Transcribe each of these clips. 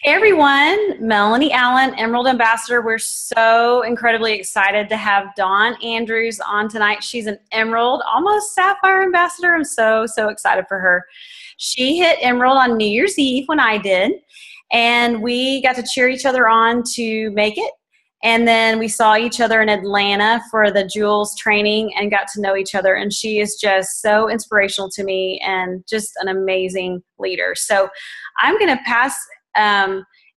Hey everyone, Melanie Allen, Emerald Ambassador. We're so incredibly excited to have Dawn Andrews on tonight. She's an Emerald, almost Sapphire Ambassador. I'm so excited for her. She hit Emerald on New Year's Eve when I did, and we got to cheer each other on to make it. And then we saw each other in Atlanta for the Jewels training and got to know each other. And she is just so inspirational to me and just an amazing leader. So I'm going to pass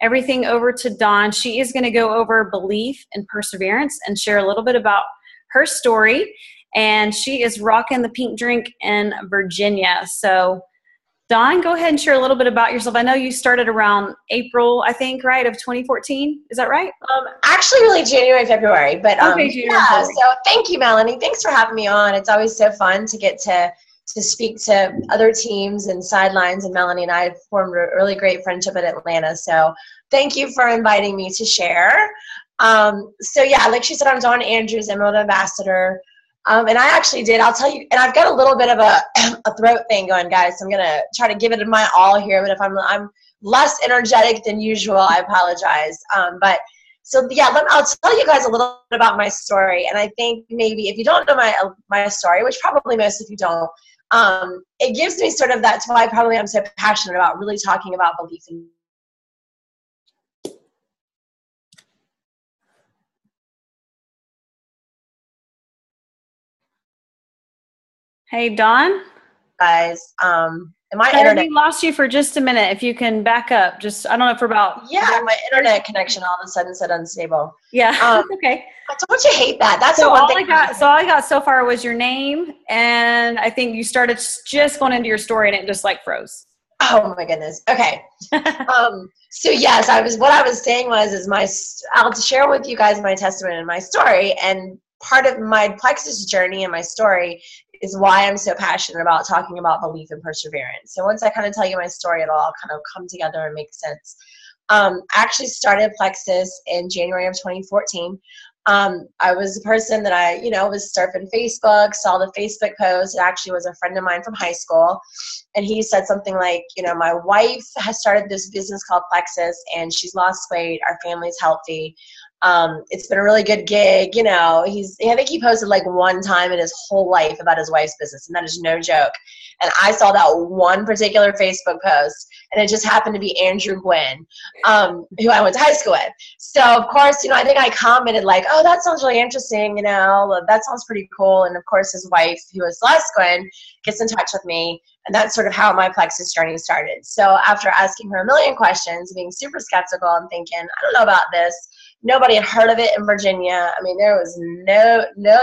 everything over to Dawn. She is going to go over belief and perseverance and share a little bit about her story. And she is rocking the pink drink in Virginia. So Dawn, go ahead and share a little bit about yourself. I know you started around April, I think, right, of 2014. Is that right? Actually, really January, February. But okay, January, yeah, February. So thank you, Melanie. Thanks for having me on. It's always so fun to get to speak to other teams and sidelines, and Melanie and I formed a really great friendship at Atlanta. So thank you for inviting me to share. So yeah, like she said, I'm Dawn Andrews, Emerald Ambassador. And I actually did, I'll tell you, and I've got a little bit of a throat thing going, guys. So I'm going to try to give it my all here, but if I'm less energetic than usual, I apologize. So yeah, I'll tell you guys a little bit about my story. And I think maybe if you don't know my story, which probably most of you don't, it gives me sort of, that's why probably I'm so passionate about really talking about belief in. Hey, Dawn? Guys, my internet. We lost you for just a minute. If you can back up, just, I don't know, for about. Yeah, my internet connection all of a sudden said unstable. Yeah, okay. Don't you hate that? That's so the one all thing. all I got so far was your name, and I think you started just going into your story, and it just like froze. Oh my goodness. Okay. So yes, what I was saying I'll share with you guys my testimony and my story, and part of my Plexus journey and my story is why I'm so passionate about talking about belief and perseverance. So once I kind of tell you my story, it'll all kind of come together and make sense. I actually started Plexus in January of 2014. I was a person that I was surfing Facebook, saw the Facebook post. It actually was a friend of mine from high school. And he said something like, my wife has started this business called Plexus and she's lost weight. Our family's healthy. It's been a really good gig. I think he posted like one time in his whole life about his wife's business, and that is no joke. And I saw that one particular Facebook post, and it just happened to be Andrew Gwynn, who I went to high school with. So of course, I think I commented like, oh, that sounds really interesting. That sounds pretty cool. And of course, his wife, who is Celeste Gwynn, gets in touch with me. And that's sort of how my Plexus journey started. So after asking her a million questions, being super skeptical and thinking, I don't know about this. Nobody had heard of it in Virginia. I mean, there was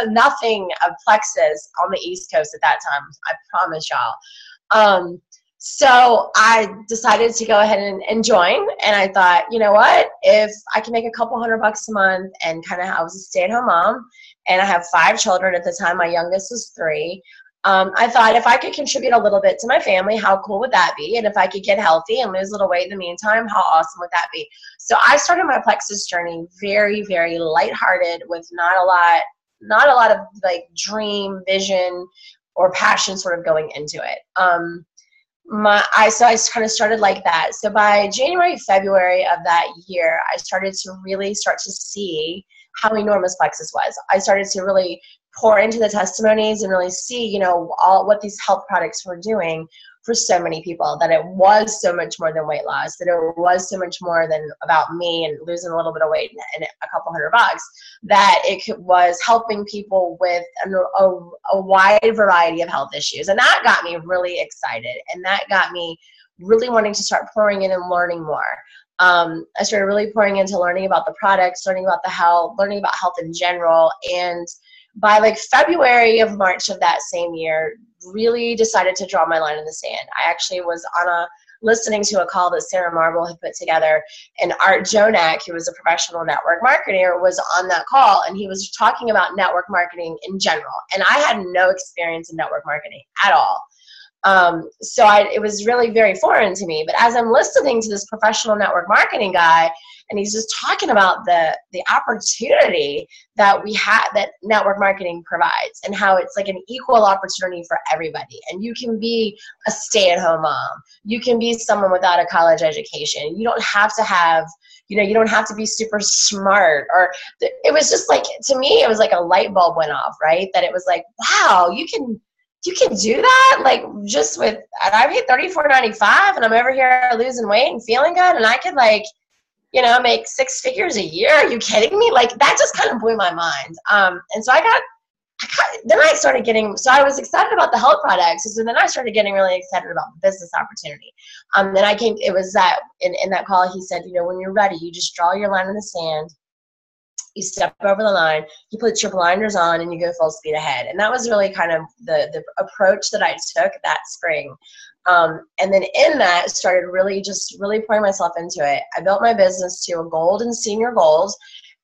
nothing of Plexus on the East Coast at that time. I promise y'all. So I decided to go ahead and join. And I thought, you know what? If I can make a couple $100 a month and I was a stay-at-home mom, and I have 5 children at the time. My youngest was 3. I thought if I could contribute a little bit to my family, how cool would that be? And if I could get healthy and lose a little weight in the meantime, how awesome would that be? So I started my Plexus journey very, very lighthearted, with not a lot of like dream, vision, or passion sort of going into it. So I kind of started like that. So by January, February of that year, I started to really start to see how enormous Plexus was. I started to really pour into the testimonies and really see, all what these health products were doing for so many people, that it was so much more than weight loss, that it was so much more than about me and losing a little bit of weight and a couple $100, that it was helping people with a wide variety of health issues. And that got me really excited. And that got me really wanting to start pouring in and learning more. I started really pouring into learning about the products, learning about the health, learning about health in general. And by like February of March of that same year, really decided to draw my line in the sand. I actually was listening to a call that Sarah Marble had put together, and Art Jonak, who was a professional network marketer, was on that call, and he was talking about network marketing in general. And I had no experience in network marketing at all. It was really very foreign to me. But as I'm listening to this professional network marketing guy, and he's just talking about the opportunity that we have, that network marketing provides, and how it's like an equal opportunity for everybody. And you can be a stay-at-home mom. You can be someone without a college education. You don't have to have, you don't have to be super smart. Or it was just like, to me, it was like a light bulb went off, right? That it was like, wow, you can do that, like, just with, and I paid $34.95 and I'm over here losing weight and feeling good, and I could, like, make 6 figures a year. Are you kidding me? Like, that just kind of blew my mind. And so then I started getting, so I was excited about the health products. So then I started getting really excited about the business opportunity. Then it was that in that call, he said, when you're ready, you just draw your line in the sand. You step over the line, you put your blinders on, and you go full speed ahead. And that was really kind of the approach that I took that spring. And then in that, started really pouring myself into it. I built my business to a gold and senior goals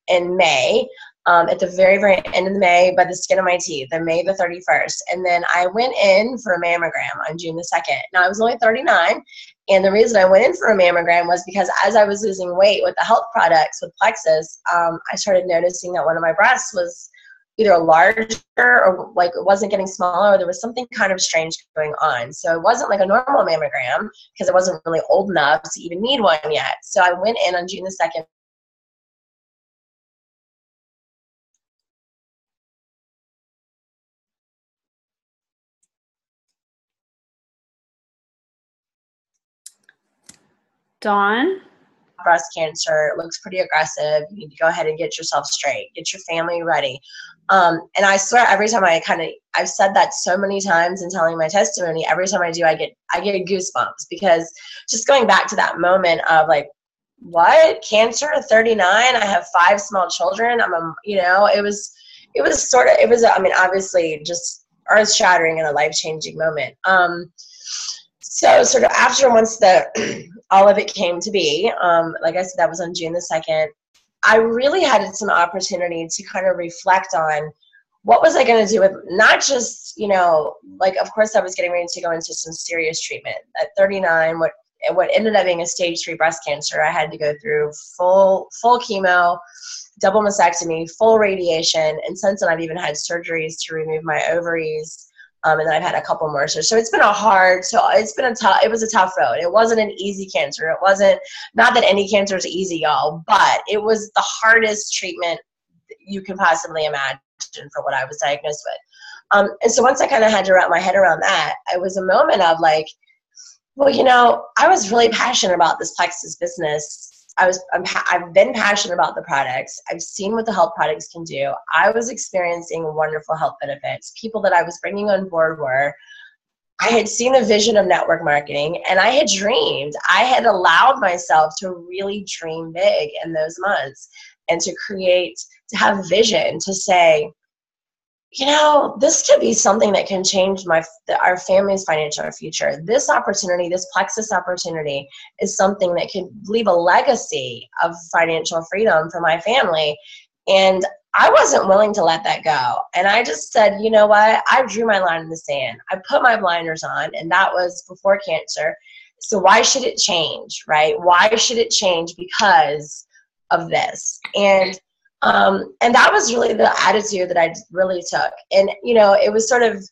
in May, at the very, very end of May, by the skin of my teeth, on May the 31st. And then I went in for a mammogram on June the 2nd. Now, I was only 39. And the reason I went in for a mammogram was because as I was losing weight with the health products, with Plexus, I started noticing that one of my breasts was either larger, or like it wasn't getting smaller, or there was something kind of strange going on. So it wasn't like a normal mammogram, because I wasn't really old enough to even need one yet. So I went in on June the 2nd. Dawn? Breast cancer, it looks pretty aggressive. You need to go ahead and get yourself straight, get your family ready. And I swear, every time I've said that so many times in telling my testimony, every time I do, I get goosebumps, because just going back to that moment of like, what, cancer, 39, I have 5 small children, it was obviously just earth shattering and a life-changing moment. So sort of once all of it came to be, like I said, that was on June the 2nd, I really had some opportunity to kind of reflect on what was I going to do with, not just, of course I was getting ready to go into some serious treatment. At 39, what ended up being a stage 3 breast cancer, I had to go through full chemo, double mastectomy, full radiation, and since then I've even had surgeries to remove my ovaries. And then I've had a couple more. So it was a tough road. It wasn't an easy cancer. It wasn't, not that any cancer is easy, y'all, but it was the hardest treatment you can possibly imagine for what I was diagnosed with. And so once I kind of had to wrap my head around that, it was a moment of like, well, I was really passionate about this Plexus business. I've been passionate about the products. I've seen what the health products can do. I was experiencing wonderful health benefits. People that I was bringing on board I had seen a vision of network marketing, and I had dreamed. I had allowed myself to really dream big in those months, and to have vision, to say, this could be something that can change our family's financial future. This opportunity, this Plexus opportunity, is something that could leave a legacy of financial freedom for my family. And I wasn't willing to let that go. And I just said, you know what? I drew my line in the sand. I put my blinders on, and that was before cancer. So why should it change, right? Why should it change because of this? And that was really the attitude that I really took. And, it was sort of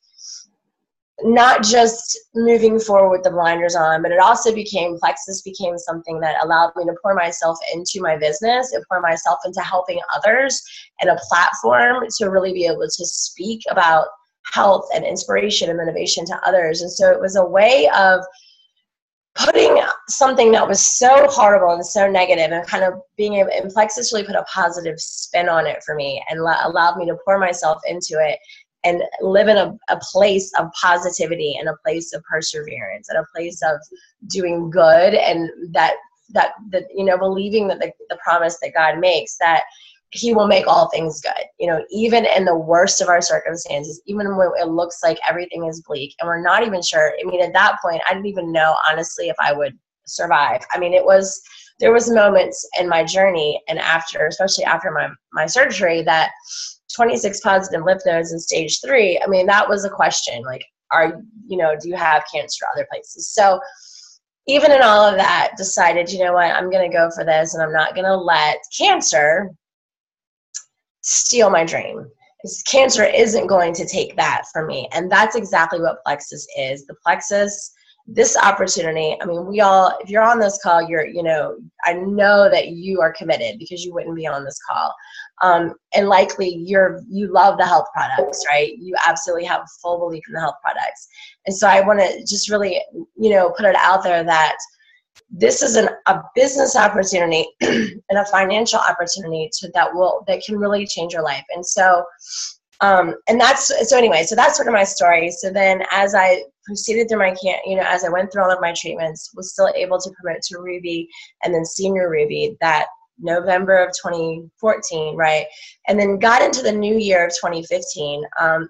not just moving forward with the blinders on, but it also Plexus became something that allowed me to pour myself into my business and pour myself into helping others, and a platform to really be able to speak about health and inspiration and motivation to others. And so it was a way of putting something that was so horrible and so negative, and kind of and Plexus really put a positive spin on it for me, and allowed me to pour myself into it and live in a place of positivity, and a place of perseverance, and a place of doing good, and that believing that the promise that God makes, that He will make all things good, even in the worst of our circumstances, even when it looks like everything is bleak and we're not even sure. At that point, I didn't even know, honestly, if I would survive. There was moments in my journey, and especially after my surgery, that 26 positive lymph nodes in stage 3, that was a question. Like, do you have cancer other places? So even in all of that, decided, you know what, I'm going to go for this, and I'm not going to let cancer steal my dream. Cancer isn't going to take that from me. And that's exactly what Plexus is. The Plexus, this opportunity, I mean, if you're on this call, I know that you are committed, because you wouldn't be on this call. And likely you love the health products, right? You absolutely have full belief in the health products. And so I want to just really, put it out there that this is a business opportunity and a financial opportunity that can really change your life. And so, so that's sort of my story. So then as I proceeded through as I went through all of my treatments, was still able to promote to Ruby and then Senior Ruby that November of 2014, right? And then got into the new year of 2015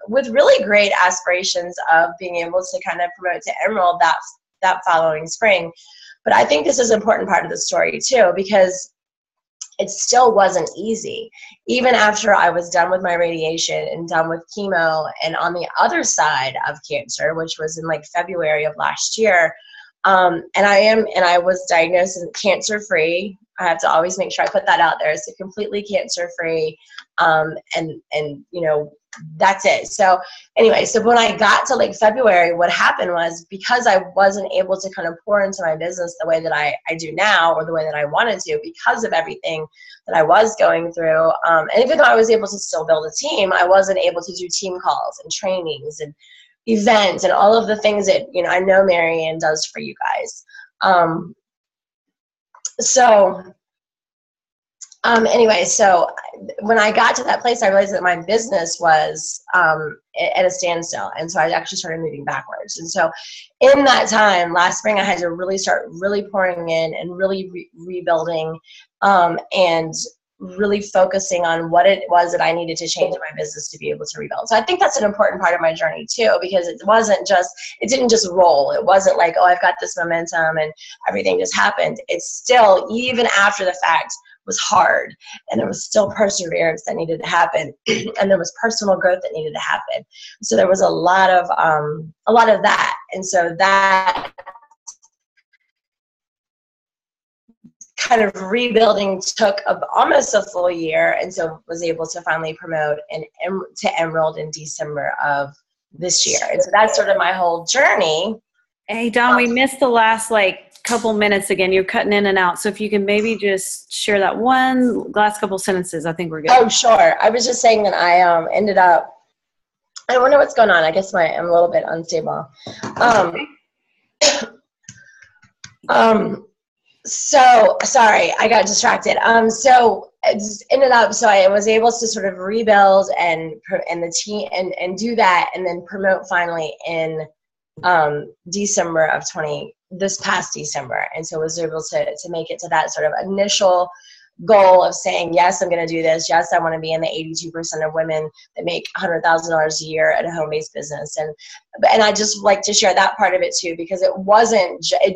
with really great aspirations of being able to kind of promote to Emerald that following spring. But I think this is an important part of the story too, because it still wasn't easy. Even after I was done with my radiation and done with chemo and on the other side of cancer, which was in like February of last year, and I was diagnosed as cancer-free. I have to always make sure I put that out there. So completely cancer-free, and that's it. So anyway, so when I got to like February, what happened was, because I wasn't able to kind of pour into my business the way that I do now, or the way that I wanted to, because of everything that I was going through. And even though I was able to still build a team, I wasn't able to do team calls and trainings and events and all of the things that, I know Marianne does for you guys. Anyway, so when I got to that place, I realized that my business was at a standstill. And so I actually started moving backwards. And so in that time, last spring, I had to really start pouring in and really rebuilding and really focusing on what it was that I needed to change in my business to be able to rebuild. So I think that's an important part of my journey too, because it didn't just roll. It wasn't like, oh, I've got this momentum and everything just happened. It's still, even after the fact, was hard, and there was still perseverance that needed to happen, and there was personal growth that needed to happen. So there was a lot of that, and so that kind of rebuilding took almost a full year, and so was able to finally promote to Emerald in December of this year. And so that's sort of my whole journey. Hey, Dawn, we missed the last couple minutes again. You're cutting in and out. So if you can maybe just share that last couple sentences, I think we're good. Oh, sure. I was just saying that I ended up, I don't know what's going on. I guess I'm a little bit unstable. So sorry, I got distracted. So it just ended up, so I was able to sort of rebuild and the team and do that, and then promote finally in December of this past December. And so I was able to make it to that sort of initial goal of saying, yes, I'm going to do this. Yes, I want to be in the 82% of women that make $100,000 a year at a home-based business. And I just like to share that part of it too, because it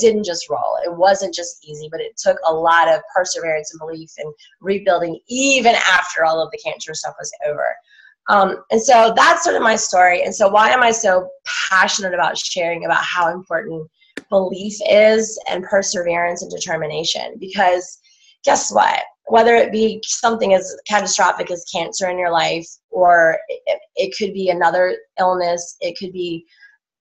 didn't just roll. It wasn't just easy, but it took a lot of perseverance and belief and rebuilding, even after all of the cancer stuff was over. And so that's sort of my story. And so why am I so passionate about sharing about how important belief is, and perseverance and determination? Because guess what? Whether it be something as catastrophic as cancer in your life, or it could be another illness, it could be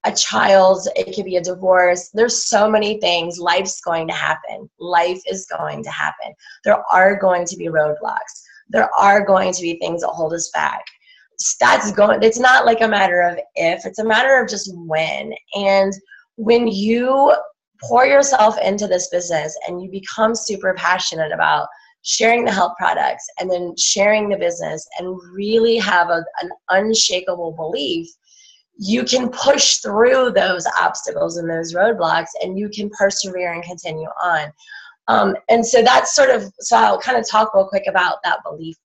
a child, it could be a divorce. There's so many things. Life's going to happen. Life is going to happen. There are going to be roadblocks. There are going to be things that hold us back. It's not like a matter of if, it's a matter of just when. And when you pour yourself into this business and you become super passionate about sharing the health products and then sharing the business and really have an unshakable belief, you can push through those obstacles and those roadblocks, and you can persevere and continue on. And so that's so I'll kind of talk real quick about that belief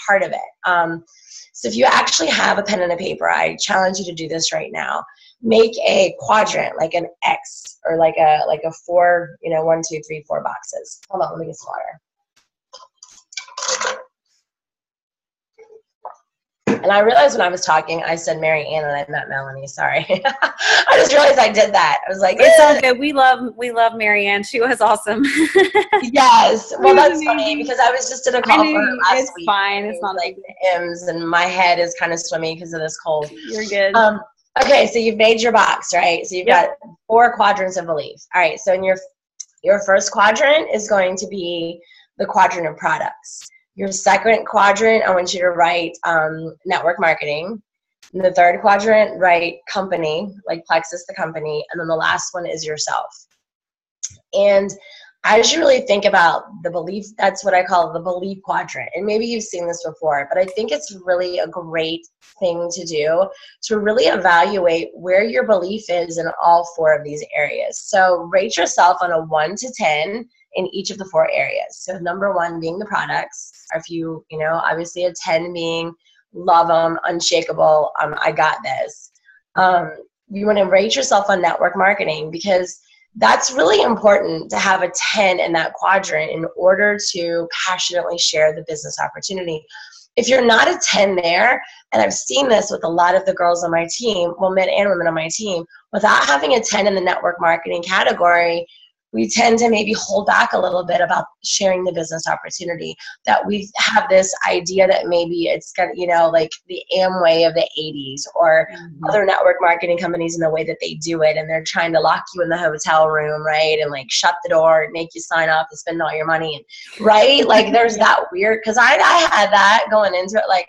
part of it. So if you actually have a pen and a paper, I challenge you to do this right now. Make a quadrant, like an X, or like a 4, 1, 2, 3, 4 boxes. Hold on, let me get some And I realized when I was talking, I said Mary Ann and I meant Melanie. Sorry. I just realized I did that. I was like, it's all good. We love Marianne. She was awesome. Yes. Well, that's funny because I was just in a call for her last week. It's fine. It's not like the M's and my head is kind of swimming because of this cold. You're good. Okay. So you've made your box, right? So you've got 4 quadrants of belief. All right. So in your first quadrant is going to be the quadrant of products. Your second quadrant, I want you to write network marketing. In the third quadrant, write company, like Plexus, the company. And then the last one is yourself. And as you really think about the belief, that's what I call the belief quadrant. And maybe you've seen this before, but I think it's really a great thing to do to really evaluate where your belief is in all 4 of these areas. So rate yourself on a 1 to 10 in each of the 4 areas. So number 1 being the products. Or if you know, obviously a 10 being love them, unshakable, I got this. You want to rate yourself on network marketing because that's really important to have a 10 in that quadrant in order to passionately share the business opportunity. If you're not a 10 there, and I've seen this with a lot of the girls on my team, well, men and women on my team, without having a 10 in the network marketing category, we tend to maybe hold back a little bit about sharing the business opportunity. That we have this idea that maybe it's gonna, you know, like the Amway of the 80s or other network marketing companies in the way that they do it, and they're trying to lock you in the hotel room, right, and like shut the door and make you sign up and spend all your money, and, right? Like there's that weird, because I had that going into it, like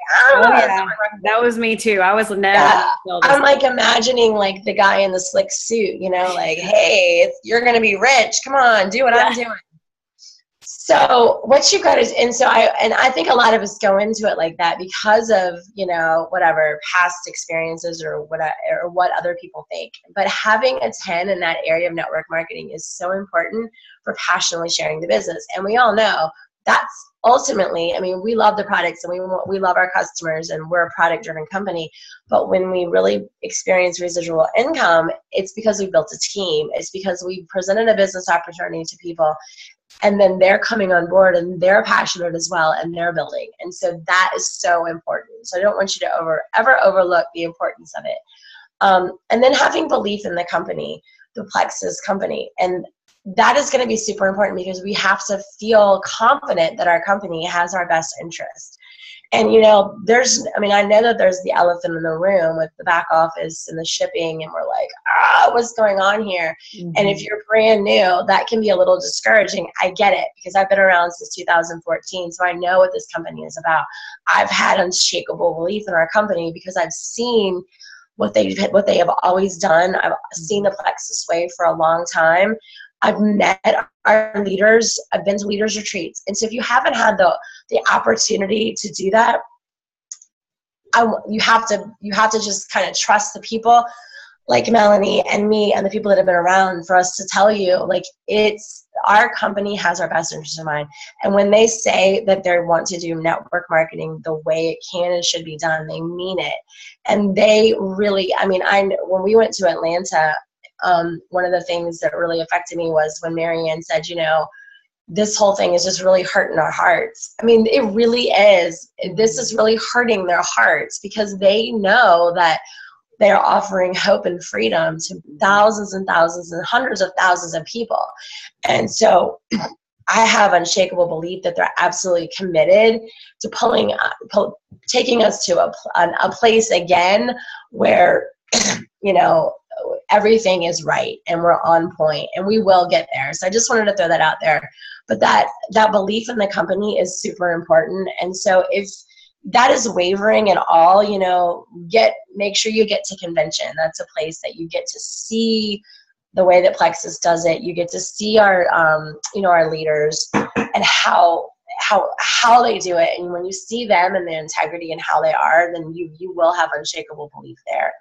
that was me too. I was never. Yeah. I'm like imagining like the guy in the slick suit, you know, like, hey, you're gonna be rich. Come on, do what I'm doing. So what you got is, and so I think a lot of us go into it like that because of, you know, whatever past experiences or what other people think. But having a 10 in that area of network marketing is so important for passionately sharing the business. And we all know that's ultimately, I mean, we love the products and we love our customers and we're a product-driven company. But when we really experience residual income, it's because we built a team. It's because we presented a business opportunity to people, and then they're coming on board and they're passionate as well and they're building. And so that is so important. So I don't want you to ever overlook the importance of it. And then having belief in the company, the Plexus company. And that is going to be super important because we have to feel confident that our company has our best interest. And, you know, I know that there's the elephant in the room with the back office and the shipping, and we're like, what's going on here? Mm-hmm. And if you're brand new, that can be a little discouraging. I get it because I've been around since 2014, so I know what this company is about. I've had unshakable belief in our company because I've seen what they have always done. I've seen the Plexus way for a long time. I've met our leaders. I've been to leaders retreats. And so if you haven't had the opportunity to do that, you have to just kind of trust the people like Melanie and me and the people that have been around for us to tell you, like, our company has our best interest in mind. And when they say that they want to do network marketing the way it can and should be done, they mean it. And they really, when we went to Atlanta, one of the things that really affected me was when Marianne said, you know, this whole thing is just really hurting our hearts. I mean, it really is. This is really hurting their hearts because they know that they're offering hope and freedom to thousands and thousands and hundreds of thousands of people. And so I have unshakable belief that they're absolutely committed to taking us to a place again where, you know, everything is right and we're on point and we will get there. So I just wanted to throw that out there. But that belief in the company is super important. And so if that is wavering at all, you know, make sure you get to convention. That's a place that you get to see the way that Plexus does it. You get to see our, our leaders and how they do it. And when you see them and their integrity and how they are, then you will have unshakable belief there.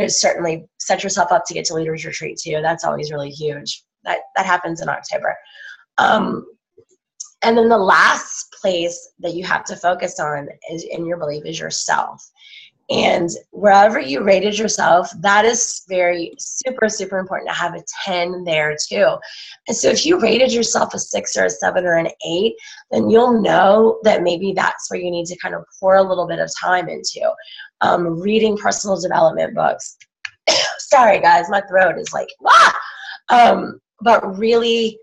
Certainly set yourself up to get to Leaders Retreat too. That's always really huge. That happens in October. And then the last place that you have to focus on in your belief is yourself. And wherever you rated yourself, that is very super, super important to have a 10 there too. And so if you rated yourself a 6 or a 7 or an 8, then you'll know that maybe that's where you need to kind of pour a little bit of time into. Reading personal development books. Sorry guys, my throat is like, but really,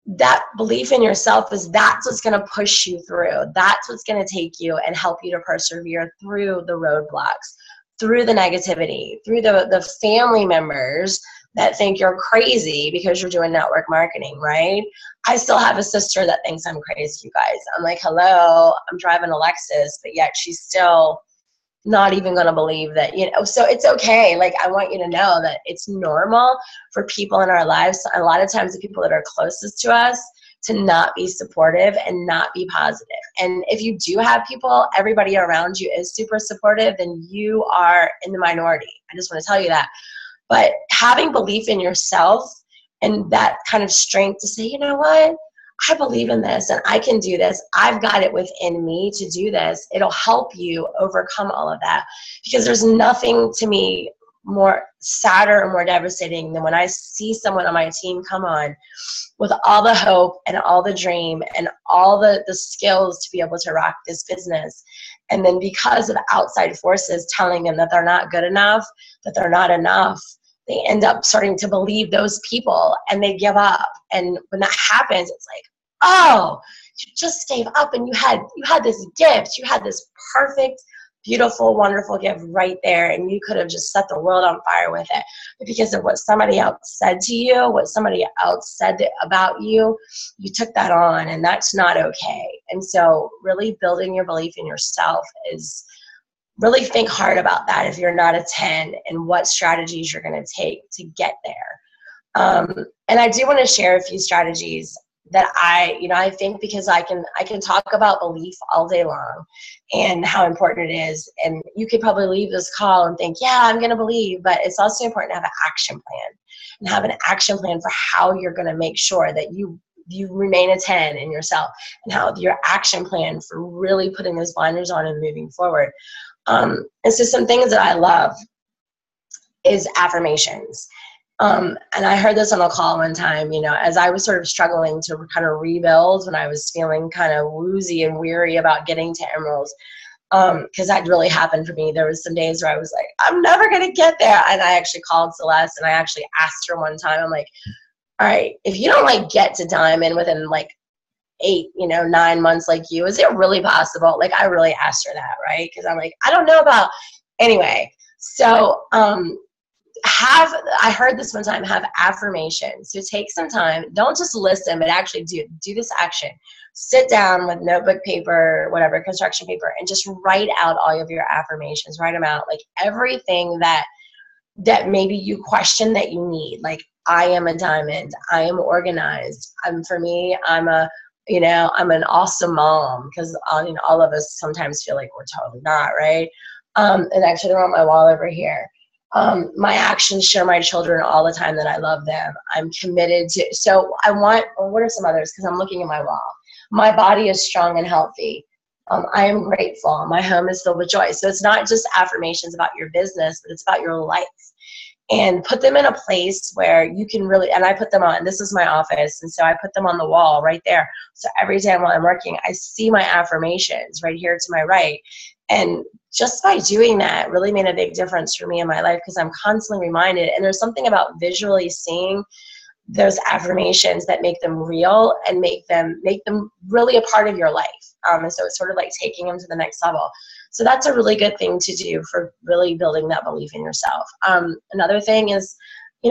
that belief in yourself that's what's going to push you through. That's what's going to take you and help you to persevere through the roadblocks, through the negativity, through the family members that think you're crazy because you're doing network marketing, right? I still have a sister that thinks I'm crazy, you guys. I'm like, hello, I'm driving a Lexus, but yet she's still not even going to believe that, so it's okay. Like, I want you to know that it's normal for people in our lives, a lot of times the people that are closest to us, to not be supportive and not be positive. And if you do have people, everybody around you is super supportive, then you are in the minority. I just want to tell you that. But having belief in yourself and that kind of strength to say, you know what? I believe in this and I can do this. I've got it within me to do this. It'll help you overcome all of that, because there's nothing to me more sadder or more devastating than when I see someone on my team come on with all the hope and all the dream and all the skills to be able to rock this business. And then because of outside forces telling them that they're not good enough, that they're not enough, they end up starting to believe those people and they give up. And when that happens, it's like, oh, you just gave up and you had this gift. You had this perfect, beautiful, wonderful gift right there, and you could have just set the world on fire with it. But because of what somebody else said to you, what somebody else said about you, you took that on, and that's not okay. And so really building your belief in yourself is really think hard about that if you're not a 10 and what strategies you're going to take to get there. And I do want to share a few strategies that I think, because I can talk about belief all day long and how important it is. And you could probably leave this call and think, yeah, I'm going to believe, but it's also important to have an action plan and have an action plan for how you're going to make sure that you remain a 10 in yourself, and how your action plan for really putting those blinders on and moving forward. And so some things that I love is affirmations. And I heard this on a call one time, as I was sort of struggling to kind of rebuild when I was feeling kind of woozy and weary about getting to Emeralds, because that really happened for me. There was some days where I was like, I'm never going to get there. And I actually called Celeste and I actually asked her one time, I'm like, all right, if you don't get to Diamond within 9 months like you, is it really possible? I really asked her that, right? Because I'm like, I don't know about, anyway. So, I heard this one time, have affirmations. So take some time, don't just listen, but actually do this action. Sit down with notebook, paper, whatever, construction paper, and just write out all of your affirmations. Write them out, everything that maybe you question that you need. I am a diamond. I am organized. I'm an awesome mom, because all of us sometimes feel like we're totally not, right? And actually they're on my wall over here. My actions show my children all the time that I love them. I'm committed to, so what are some others? Because I'm looking at my wall. My body is strong and healthy. I am grateful. My home is filled with joy. So it's not just affirmations about your business, but it's about your life. And put them in a place where you can really, and I put them on, this is my office, and so I put them on the wall right there. So every day while I'm working, I see my affirmations right here to my right. And just by doing that really made a big difference for me in my life, because I'm constantly reminded, and there's something about visually seeing those affirmations that make them real and make them really a part of your life. And so it's sort of like taking them to the next level. So that's a really good thing to do for really building that belief in yourself. Another thing is,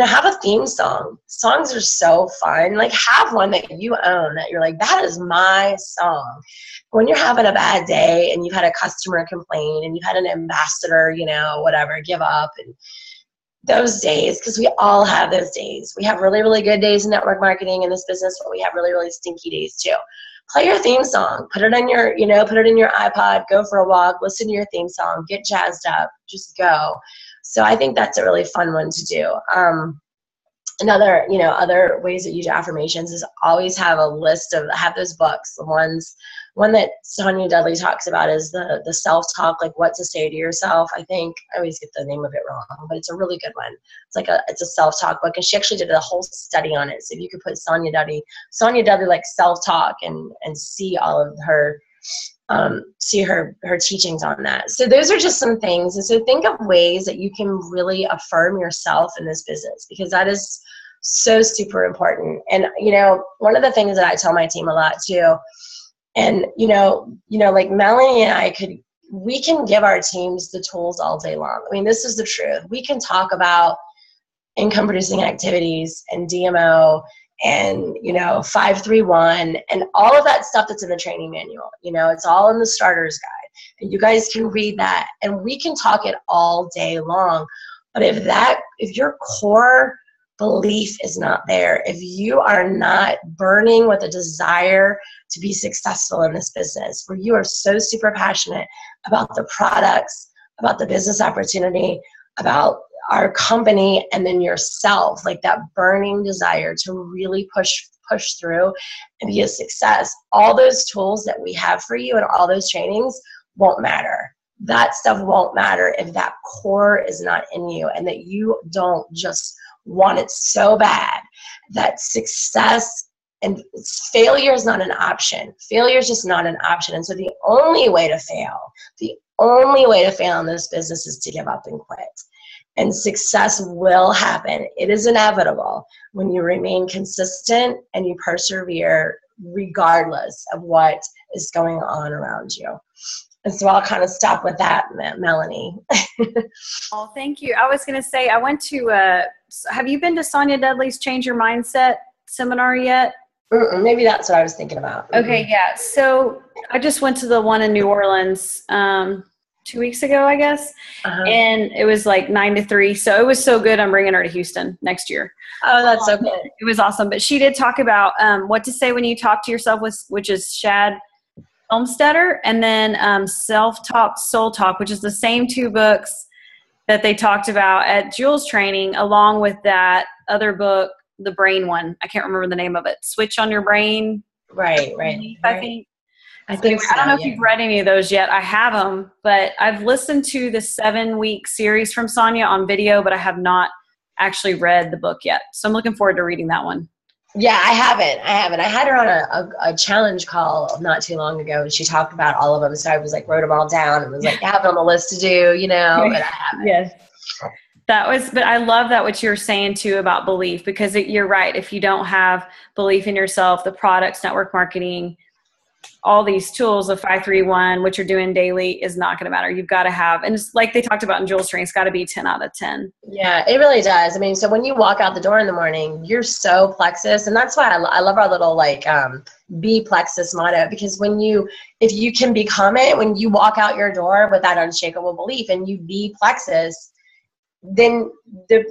have a theme song. Songs are so fun. Have one that you own, that you're like, that is my song. When you're having a bad day and you've had a customer complain and you've had an ambassador, whatever, give up, and those days, because we all have those days. We have really, really good days in network marketing in this business, but we have really, really stinky days too. Play your theme song. Put it on your, put it in your iPod, go for a walk, listen to your theme song, get jazzed up, just go. So I think that's a really fun one to do. another, other ways that you do affirmations is always have a list of, have those books. One that Sonia Dudley talks about is the self-talk, like what to say to yourself. I think I always get the name of it wrong, but it's a really good one. It's a self-talk book, and she actually did a whole study on it. So if you could put Sonia Dudley like self-talk and see all of her, see her teachings on that. So those are just some things. And so think of ways that you can really affirm yourself in this business, because that is so super important. And, one of the things that I tell my team a lot too, and, like Melanie and we can give our teams the tools all day long. I mean, this is the truth. We can talk about income producing activities and DMO and 531 and all of that stuff that's in the training manual. It's all in the starter's guide, and you guys can read that, and we can talk it all day long. But if your core belief is not there, if you are not burning with a desire to be successful in this business, where you are so super passionate about the products, about the business opportunity, about our company, and then yourself, like that burning desire to really push through and be a success, all those tools that we have for you and all those trainings won't matter. That stuff won't matter if that core is not in you, and that you don't just want it so bad that success and failure is not an option. Failure is just not an option. And so the only way to fail in this business is to give up and quit. And success will happen. It is inevitable when you remain consistent and you persevere regardless of what is going on around you. And so I'll kind of stop with that, Melanie. Oh, thank you. I was going to say, I went to, have you been to Sonia Dudley's Change Your Mindset seminar yet? Maybe that's what I was thinking about. Okay, yeah. So I just went to the one in New Orleans 2 weeks ago, I guess. And it was like 9 to 3. So it was so good. I'm bringing her to Houston next year. Oh, that's so good. It was awesome. But she did talk about what to say when you talk to yourself, which is Shad Helmstetter, and then Self-Talk, Soul Talk, which is the same 2 books that they talked about at Jules training, along with that other book, the brain one. I can't remember the name of it. Switch on Your Brain. Right. I think. I think so, I don't know if you've read any of those yet. I have them, but I've listened to the 7-week series from Sonia on video, but I have not actually read the book yet. So I'm looking forward to reading that one. Yeah, I haven't. I had her on a challenge call not too long ago, and she talked about all of them. So I was like, wrote them all down and was like, I have it on the list to do, but I haven't. Yes. But I love that what you're saying too about belief, because you're right. If you don't have belief in yourself, the products, network marketing, all these tools of 531, what you're doing daily is not going to matter. You've got to have, and it's like they talked about in Jules training, it's got to be 10 out of 10. Yeah, it really does. I mean, so when you walk out the door in the morning, you're so plexus. And that's why I love our little be plexus motto, because if you can become it, when you walk out your door with that unshakable belief and you be plexus, then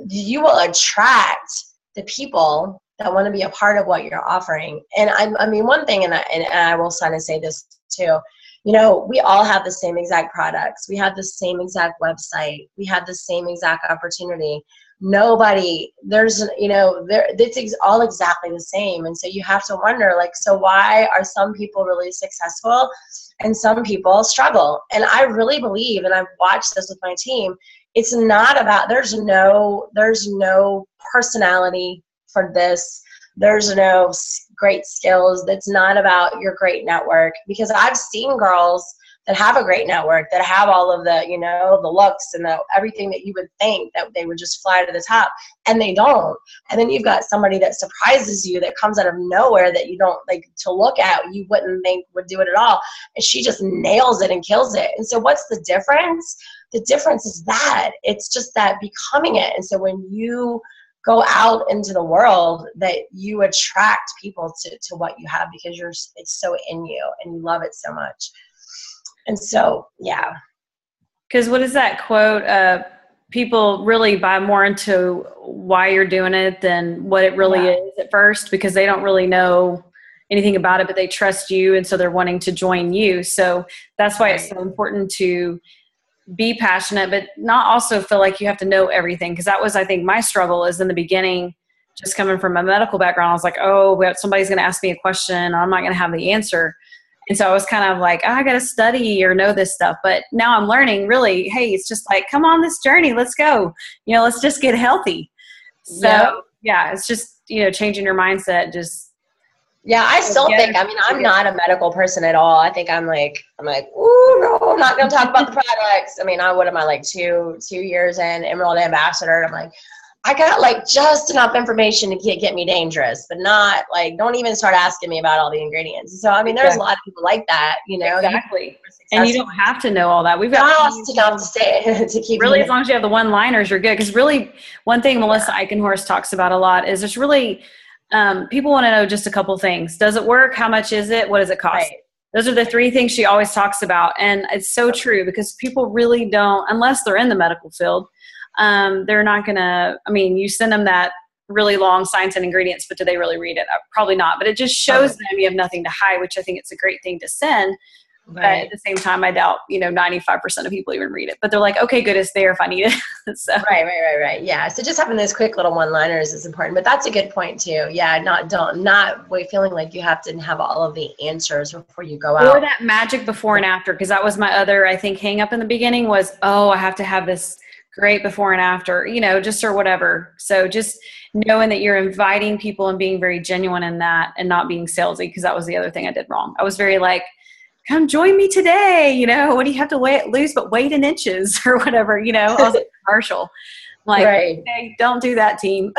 you will attract the people that want to be a part of what you're offering. And I mean, one thing, and I will kind of say this too, we all have the same exact products. We have the same exact website. We have the same exact opportunity. It's all exactly the same. And so you have to wonder, so why are some people really successful and some people struggle? And I really believe, and I've watched this with my team, it's not about, there's no personality for this. There's no great skills. That's not about your great network, because I've seen girls that have a great network, that have all of the, the looks and everything that you would think that they would just fly to the top, and they don't. And then you've got somebody that surprises you, that comes out of nowhere, that you don't to look at, you wouldn't think would do it at all. And she just nails it and kills it. And so what's the difference? The difference is that it's just that becoming it. And so when you go out into the world, that you attract people to what you have, because it's so in you and you love it so much. And so, yeah. Because what is that quote? People really buy more into why you're doing it than what it really is at first, because they don't really know anything about it, but they trust you. And so they're wanting to join you. So that's why it's so important to be passionate, but not also feel like you have to know everything. Because that was, I think, my struggle is in the beginning. just coming from a medical background, I was like, oh, somebody's going to ask me a question. I'm not going to have the answer. And so I was kind of like, oh, I got to study or know this stuff. But now I'm learning really, hey, it's just like, come on this journey. Let's go. Let's just get healthy. So yeah, it's just, changing your mindset. Just. Yeah, I still think, I'm not a medical person at all. I think I'm like, ooh, no, I'm not going to talk about the products. What am I, like 2 years in, Emerald Ambassador? I'm like, I got like just enough information to get me dangerous, but not like, don't even start asking me about all the ingredients. So, there's a lot of people like that, Exactly. And you don't have to know all that. We've got enough to say to keep really, as long as you have the one-liners, you're good. Because really, one thing Melissa Eichenhorst talks about a lot is there's really, people want to know just a couple things. Does it work? How much is it? What does it cost? Right. Those are the 3 things she always talks about. And it's so true because people really don't, unless they're in the medical field, they're not going to, you send them that really long science and ingredients, but do they really read it? Probably not. But it just shows them you have nothing to hide, which I think it's a great thing to send. Right. But at the same time, I doubt, 95% of people even read it. But they're like, okay, good, it's there if I need it. So. Right. Yeah. So just having those quick little one-liners is important. But that's a good point too. Yeah, not feeling like you have to have all of the answers before you go out. Or that magic before and after, because that was my other, I think, hang up in the beginning was, I have to have this great before and after, just or whatever. So just knowing that you're inviting people and being very genuine in that and not being salesy, because that was the other thing I did wrong. I was very like, come join me today. What do you have to lose but weight in inches or whatever, I was like commercial. Like, hey, don't do that, team.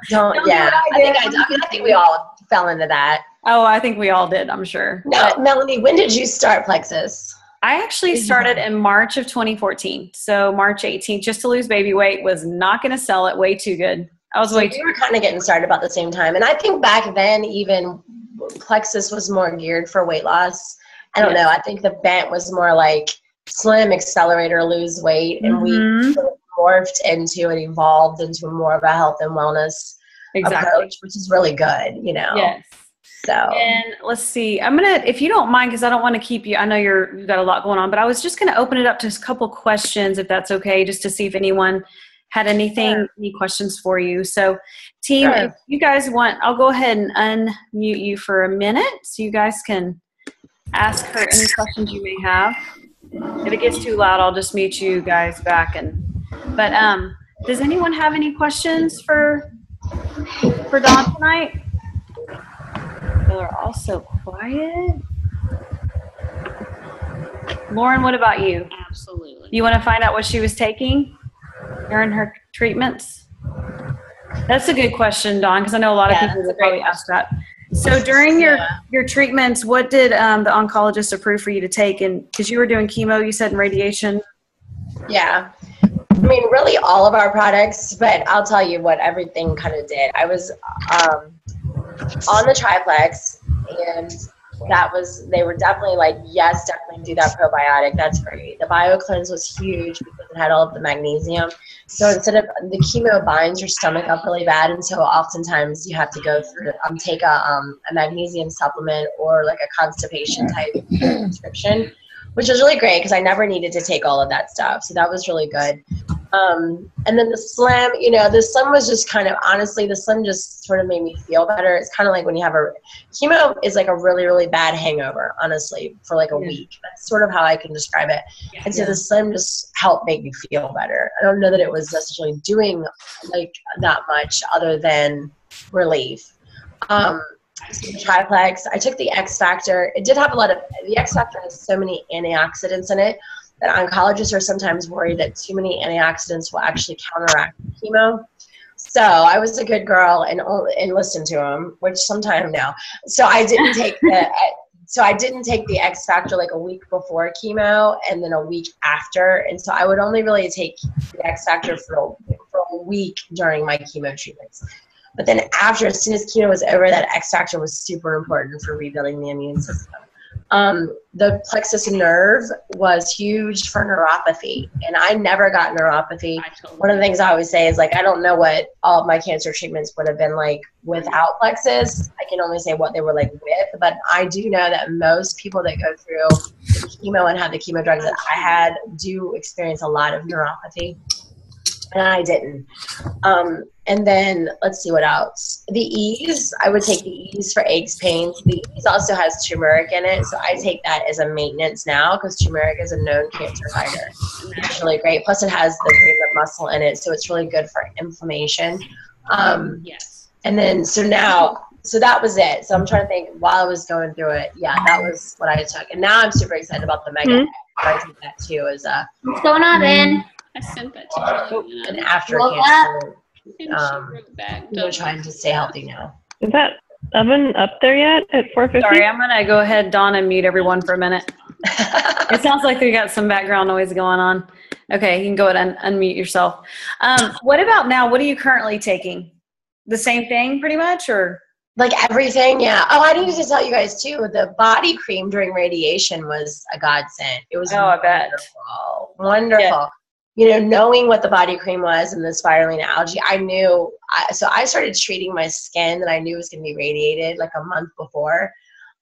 Don't I think we all fell into that. Oh, I think we all did, I'm sure. Now, Melanie, when did you start Plexus? I actually started in March of 2014. So March 18th, just to lose baby weight, was not going to sell it. Way too good. We were kind of getting started about the same time. And I think back then, even Plexus was more geared for weight loss. I don't know. I think the bent was more like slim, accelerator, lose weight. And we morphed into and evolved into more of a health and wellness approach, which is really good, Yes. So, and let's see, I'm going to, if you don't mind, because I don't want to keep you, I know you've got a lot going on, but I was just going to open it up to a couple questions, if that's okay, just to see if anyone had any questions for you. So team, if you guys want, I'll go ahead and unmute you for a minute so you guys can ask her any questions you may have. If it gets too loud, I'll just mute you guys back. But does anyone have any questions for Dawn tonight? They're all so quiet. Lauren, what about you? Absolutely. You want to find out what she was taking during her treatments? That's a good question, Dawn, because I know a lot of people would probably ask that. So during your treatments, what did the oncologist approve for you to take? And because you were doing chemo, you said, and radiation. Yeah. Really all of our products, but I'll tell you what everything kind of did. I was on the triplex, and they were definitely like, yes, definitely do that probiotic. That's great. The BioCleanse was huge because it had all of the magnesium. So instead of the chemo binds your stomach up really bad, and so oftentimes you have to go through take a magnesium supplement or like a constipation type prescription, which was really great because I never needed to take all of that stuff. So that was really good. And then the Slim, the Slim was just kind of, honestly, the Slim just sort of made me feel better. It's kind of like when you have chemo is like a really, really bad hangover, honestly, for like a week. That's sort of how I can describe it. And so the Slim just helped make me feel better. I don't know that it was necessarily doing like that much other than relief. So the triplex, I took the X Factor. It did have the X Factor has so many antioxidants in it that oncologists are sometimes worried that too many antioxidants will actually counteract chemo. So I was a good girl and listened to them, which sometime now. So I didn't take the X Factor like a week before chemo and then a week after. And so I would only really take the X Factor for a week during my chemo treatments. But then after, as soon as chemo was over, that X Factor was super important for rebuilding the immune system. The plexus nerve was huge for neuropathy, and I never got neuropathy. One of the things I always say is, like, I don't know what all of my cancer treatments would have been like without plexus. I can only say what they were like with, but I do know that most people that go through the chemo and have the chemo drugs that I had do experience a lot of neuropathy. and I didn't. And then let's see what else. The Ease, I would take the Ease for aches, pains. The Ease also has turmeric in it, so I take that as a maintenance now because turmeric is a known cancer fighter. And that's really great. Plus, it has the green red muscle in it, so it's really good for inflammation. Yes. And then so that was it. So I'm trying to think while I was going through it. Yeah, that was what I took, and now I'm super excited about the Mega. I take that too as a What's going on, Ben? I sent that to you. an after Woke cancer. And she wrote back. We're trying to stay healthy now. Is that oven up there yet at 450? Sorry, I'm going to go ahead, Dawn, and mute everyone for a minute. It sounds like we got some background noise going on. Okay, you can go ahead and unmute yourself. What about now? What are you currently taking? The same thing pretty much, or? Like everything, yeah. Oh, I needed to tell you guys too, the body cream during radiation was a godsend. It was I bet. Wonderful. Yeah. You know, knowing what the body cream was and the spiraling algae, I knew. So I started treating my skin that I knew was going to be radiated like a month before.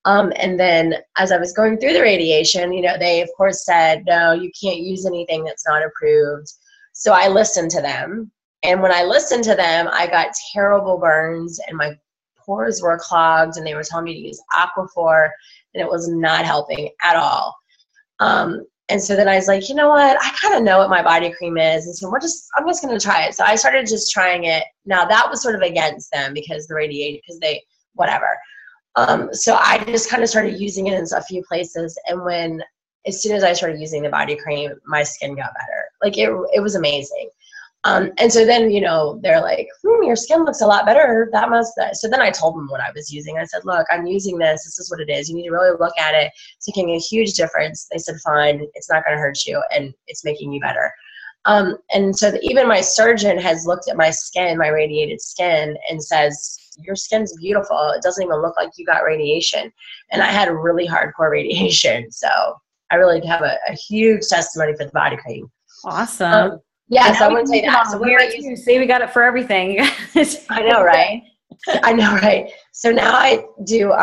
And then as I was going through the radiation, you know, they of course said, no, you can't use anything that's not approved. So I listened to them. And when I listened to them, I got terrible burns and my pores were clogged and they were telling me to use Aquaphor and it was not helping at all. And so then I was like, you know what? I kind of know what my body cream is. And so I'm just going to try it. So I started just trying it. Now that was sort of against them because the radiation, whatever. So I just kind of started using it in a few places. And as soon as I started using the body cream, my skin got better. Like it was amazing. And so then, you know, they're like, your skin looks a lot better. So then I told them what I was using. I said, look, I'm using this. This is what it is. You need to really look at it. It's making a huge difference. They said, fine, it's not going to hurt you. And it's making you better. And so even my surgeon has looked at my skin, my radiated skin, and says, your skin's beautiful. It doesn't even look like you got radiation. And I had a really hardcore radiation. So I really have a huge testimony for the body cream. Awesome. Yes, I want to say that. So see, we got it for everything. I know, right? I know, right? So now I do,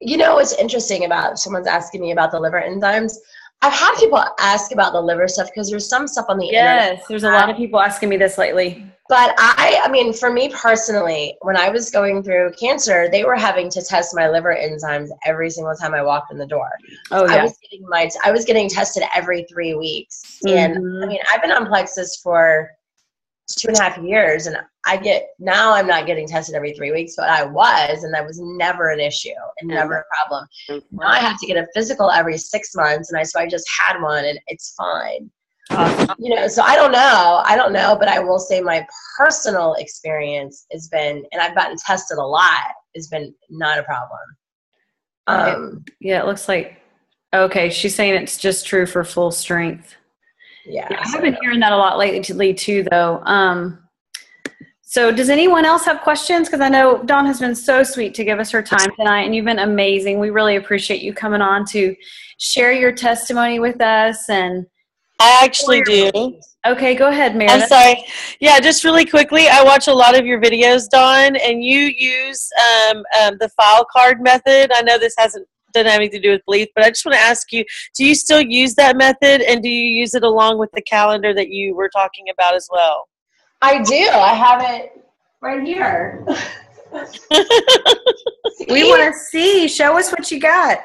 you know what's interesting about someone's asking me about the liver enzymes? I've had people ask about the liver stuff because there's some stuff on the internet. Yes, there's a lot of people asking me this lately. But I mean, for me personally, when I was going through cancer, they were having to test my liver enzymes every single time I walked in the door. Oh, yeah. I was getting tested every 3 weeks. And I mean, I've been on Plexus for 2.5 years, and now I'm not getting tested every 3 weeks, but I was, and that was never an issue and never a problem. Now I have to get a physical every 6 months, so I just had one, and it's fine. You know, so I don't know, but I will say my personal experience has been, and I've gotten tested a lot, has been not a problem. Yeah, it looks like, okay, she's saying it's just true for full strength. Yeah, I have been hearing that a lot lately too, though. So does anyone else have questions? Because I know Dawn has been so sweet to give us her time tonight, and you've been amazing. We really appreciate you coming on to share your testimony with us. And I actually do. Okay, go ahead, Meredith. I'm sorry. Yeah, just really quickly, I watch a lot of your videos, Dawn, and you use the file card method. I know this doesn't have anything to do with belief, but I just want to ask you, do you still use that method, and do you use it along with the calendar that you were talking about as well? I do. I have it right here. We want to see. Show us what you got.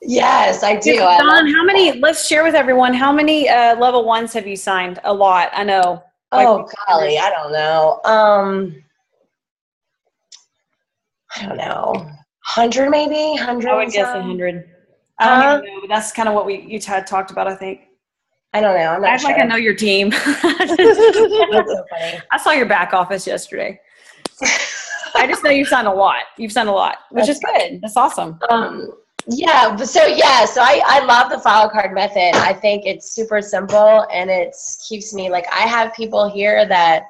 Yes, I do. Dawn, let's share with everyone, how many level 1s have you signed? A lot, I know. Oh, golly, I don't know. I don't know. 100 maybe? 100? I would guess 100. I don't even know, but that's kind of what you had talked about, I think. I don't know. I'm not sure. I know your team. That's so funny. I saw your back office yesterday. I just know you've signed a lot. You've signed a lot, which is good. That's awesome. So I love the file card method. I think it's super simple, and it keeps me, like, I have people here that,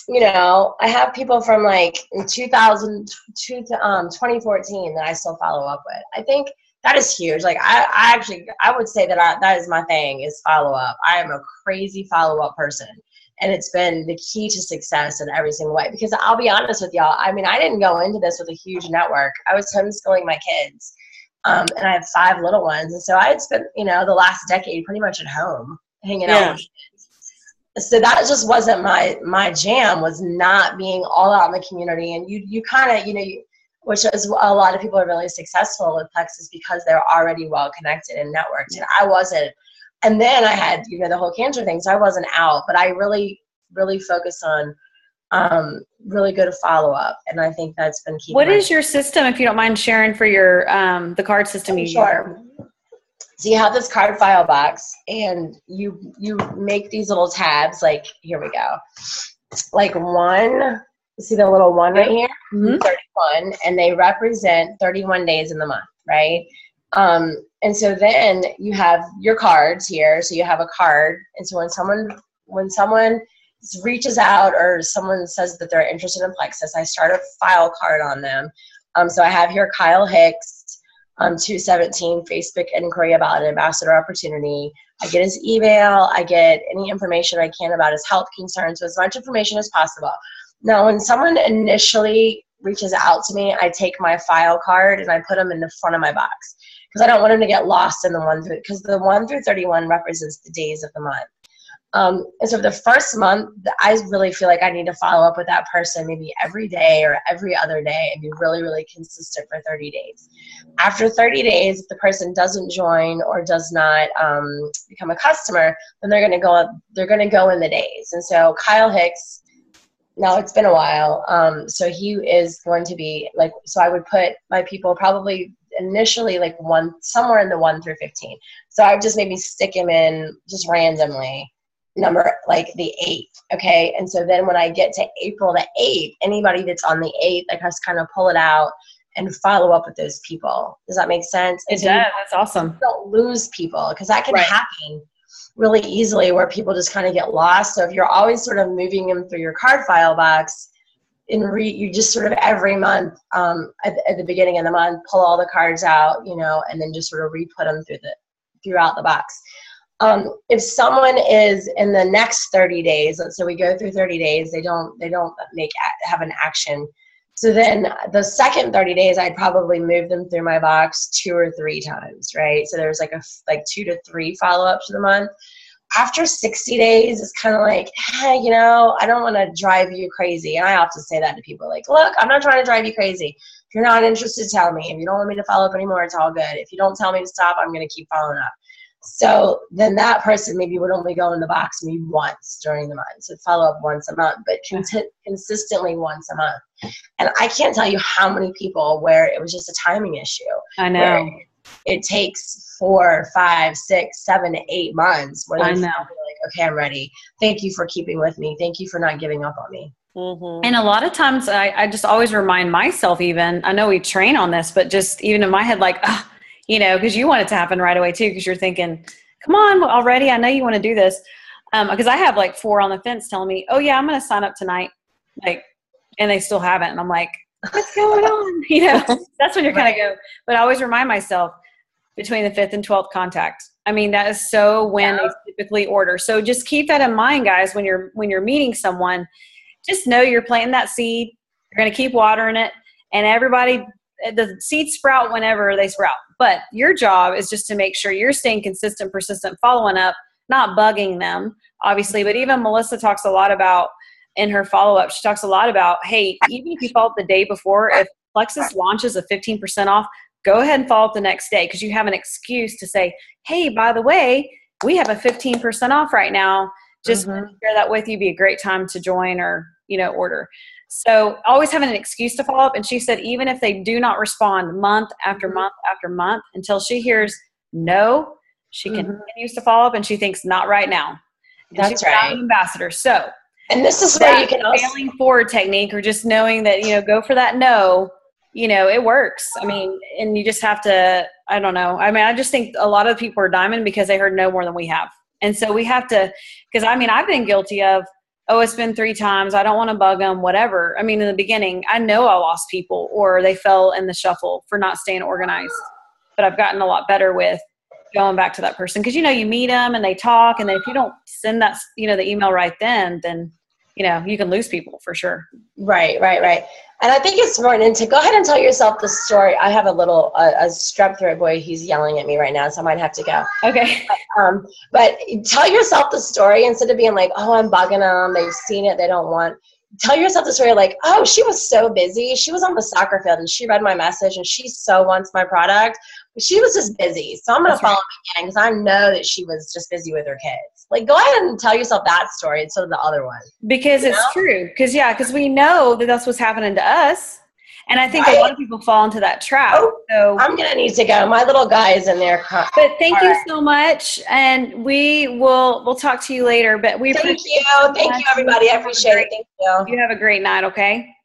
you know, I have people from like 2014 that I still follow up with. I think that is huge. Like I would say that is my thing, is follow up. I am a crazy follow up person. And it's been the key to success in every single way. Because I'll be honest with y'all, I mean, I didn't go into this with a huge network. I was homeschooling my kids. And I have 5 little ones. And so I had spent, the last decade pretty much at home hanging out with kids. So that just wasn't my jam, was not being all out in the community. And you kind of, which is a lot of people are really successful with Plexus because they're already well connected and networked. And I wasn't. And then I had, the whole cancer thing. So I wasn't out, but I really, really focused on really good follow-up. And I think that's been keeping. What is your system, if you don't mind sharing, for your the card system you Sure. So you have this card file box, and you make these little tabs. Like, here we go. Like 1, see the little 1 right here? Mm-hmm. 31, and they represent 31 days in the month, right? And so then you have your cards here. So you have a card, and so when someone reaches out or someone says that they're interested in Plexus, I start a file card on them. So I have here Kyle Hicks, 217, Facebook inquiry about an ambassador opportunity. I get his email. I get any information I can about his health concerns, so as much information as possible. Now, when someone initially reaches out to me, I take my file card and I put them in the front of my box because I don't want them to get lost in because the 1 through 31 represents the days of the month. And so the first month, I really feel like I need to follow up with that person maybe every day or every other day and be really, really consistent for 30 days. After 30 days, if the person doesn't join or does not become a customer, then they're going to go in the days. And so Kyle Hicks, now it's been a while. So he is going to be so I would put my people probably initially somewhere in the 1 through 15. So I would just maybe stick him in just randomly. Number the 8th, okay? And so then when I get to April the 8th, anybody that's on the 8th, I just kind of pull it out and follow up with those people. Does that make sense? It does. That's awesome. You don't lose people, because that can happen really easily where people just kind of get lost. So if you're always sort of moving them through your card file box, you just sort of every month at the beginning of the month pull all the cards out, and then just sort of re-put them throughout the box. If someone is in the next 30 days, let's say we go through 30 days, they don't have an action. So then the second 30 days, I'd probably move them through my box 2 or 3 times, right? So there's 2 to 3 follow-ups for the month. After 60 days, it's kind of hey, I don't want to drive you crazy. And I often say that to people, look, I'm not trying to drive you crazy. If you're not interested, tell me. If you don't want me to follow up anymore, it's all good. If you don't tell me to stop, I'm going to keep following up. So then that person maybe would only go in the box maybe once during the month. So follow up once a month, but consistently once a month. And I can't tell you how many people where it was just a timing issue. I know. It takes 4, 5, 6, 7, 8 months where they're okay, I'm ready. Thank you for keeping with me. Thank you for not giving up on me. Mm-hmm. And a lot of times I just always remind myself, even, I know we train on this, but just even in my head, because you want it to happen right away too, because you're thinking, come on already, I know you want to do this. Because I have 4 on the fence telling me, oh yeah, I'm going to sign up tonight. And they still haven't. And I'm like, what's going on? That's when you're kind of go. But I always remind myself between the 5th and 12th contact. I mean, that is so when they typically order. So just keep that in mind, guys, when you're meeting someone, just know you're planting that seed. You're going to keep watering it, and the seeds sprout whenever they sprout. But your job is just to make sure you're staying consistent, persistent, following up, not bugging them, obviously. But even Melissa talks a lot about, in her follow-up, she talks a lot about, hey, even if you follow up the day before, if Plexus launches a 15% off, go ahead and follow up the next day, because you have an excuse to say, hey, by the way, we have a 15% off right now. Just share that with you. Be a great time to join or, order. So always having an excuse to follow up. And she said, even if they do not respond month after month after month until she hears no, she continues to follow up, and she thinks not right now. And that's she's right. an ambassador. So, and this is where you can also failing forward technique, or just knowing that, go for that no, it works. I mean, and you just have to, I don't know. I mean, I just think a lot of people are diamond because they heard no more than we have. And so we have to, because I've been guilty of, oh, it's been 3 times, I don't want to bug them, whatever. I mean, in the beginning, I know I lost people or they fell in the shuffle for not staying organized. But I've gotten a lot better with going back to that person. Because, you meet them and they talk, and then if you don't send that, the email right then you can lose people for sure. Right. And I think it's important to go ahead and tell yourself the story. I have a little a strep throat boy. He's yelling at me right now, so I might have to go. Okay. But tell yourself the story instead of being like, oh, I'm bugging them. They've seen it. They don't want. Tell yourself the story like, oh, she was so busy. She was on the soccer field and she read my message and she so wants my product. But she was just busy. So I'm going to follow up again because I know that she was just busy with her kids. Like, go ahead and tell yourself that story instead of the other one. Because it's true. Because we know that that's what's happening to us. And I think a lot of people fall into that trap. Oh, so I'm going to need to go. My little guy is in there. But thank you so much. And we'll talk to you later. But we Thank you. Thank you, everybody. I appreciate it. Thank you. You have a great night, okay?